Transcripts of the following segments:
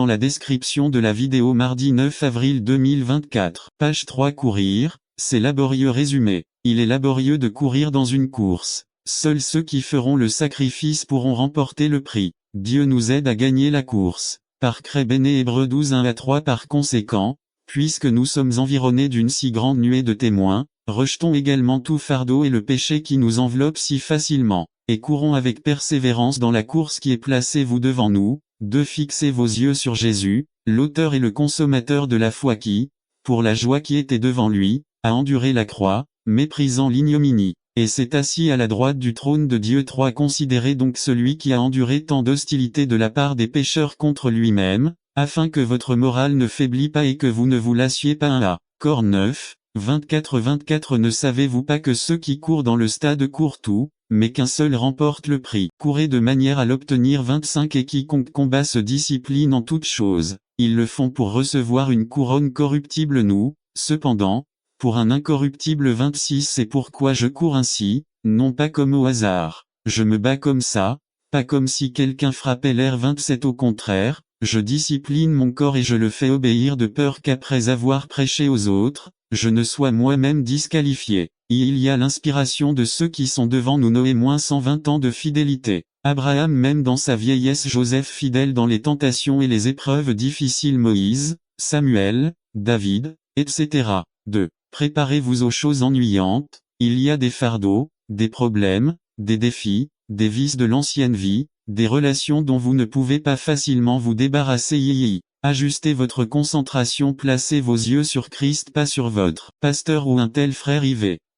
dans la description de la vidéo mardi 9 avril 2024. Page 3 Courir, c'est laborieux résumé. Il est laborieux de courir dans une course. Seuls ceux qui feront le sacrifice pourront remporter le prix. Dieu nous aide à gagner la course. Par Béné Hébreux 12 1 à 3 Par conséquent, puisque nous sommes environnés d'une si grande nuée de témoins, rejetons également tout fardeau et le péché qui nous enveloppe si facilement, et courons avec persévérance dans la course qui est placée vous devant nous. Fixez vos yeux sur Jésus, l'auteur et le consommateur de la foi qui, pour la joie qui était devant lui, a enduré la croix, méprisant l'ignominie, et s'est assis à la droite du trône de Dieu. 3 Considérez donc celui qui a enduré tant d'hostilité de la part des pécheurs contre lui-même, afin que votre morale ne faiblit pas et que vous ne vous lassiez pas. 1 Corps 9, 24 Ne savez-vous pas que ceux qui courent dans le stade courent tout, mais qu'un seul remporte le prix? Courez de manière à l'obtenir. 25 Et quiconque combat se discipline en toutes choses. Ils le font pour recevoir une couronne corruptible, nous, cependant, pour un incorruptible. 26 C'est pourquoi je cours ainsi, non pas comme au hasard. Je me bats comme ça, pas comme si quelqu'un frappait l'air. 27 Au contraire, je discipline mon corps et je le fais obéir de peur qu'après avoir prêché aux autres, je ne sois moi-même disqualifié. Il y a l'inspiration de ceux qui sont devant nous. Noé -120 ans de fidélité. Abraham même dans sa vieillesse. Joseph fidèle dans les tentations et les épreuves difficiles. Moïse, Samuel, David, etc. 2. Préparez-vous aux choses ennuyantes. Il y a des fardeaux, des problèmes, des défis, des vices de l'ancienne vie, des relations dont vous ne pouvez pas facilement vous débarrasser. Ajustez votre concentration, placez vos yeux sur Christ, pas sur votre pasteur ou un tel frère.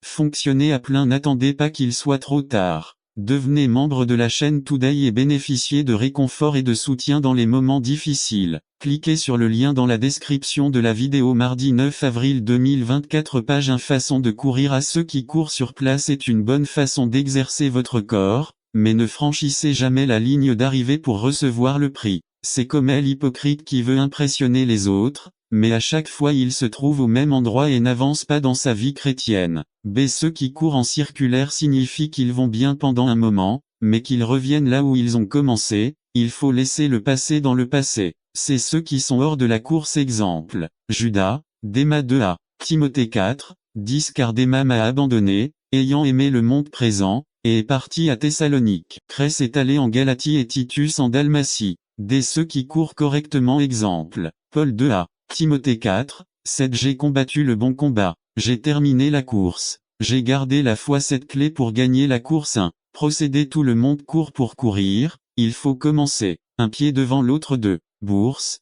Fonctionnez à plein, n'attendez pas qu'il soit trop tard. Devenez membre de la chaîne Today et bénéficiez de réconfort et de soutien dans les moments difficiles. Cliquez sur le lien dans la description de la vidéo mardi 9 avril 2024. Page 1 Façon de courir. À ceux qui courent sur place est une bonne façon d'exercer votre corps, mais ne franchissez jamais la ligne d'arrivée pour recevoir le prix. C'est comme l'hypocrite qui veut impressionner les autres, mais à chaque fois il se trouve au même endroit et n'avance pas dans sa vie chrétienne. Ceux qui courent en circulaire signifie qu'ils vont bien pendant un moment, mais qu'ils reviennent là où ils ont commencé. Il faut laisser le passé dans le passé. C'est ceux qui sont hors de la course. Exemple, Judas, Démas 2 Timothée 4, 10 Car Démas m'a abandonné, ayant aimé le monde présent, et est parti à Thessalonique. Crès est allé en Galatie et Titus en Dalmatie. Ceux qui courent correctement. Exemple, Paul 2 Timothée 4, 7 J'ai combattu le bon combat. J'ai terminé la course. J'ai gardé la foi. 7 Clés pour gagner la course. 1. Procédé. Tout le monde court pour courir, il faut commencer, un pied devant l'autre. 2. Bourse,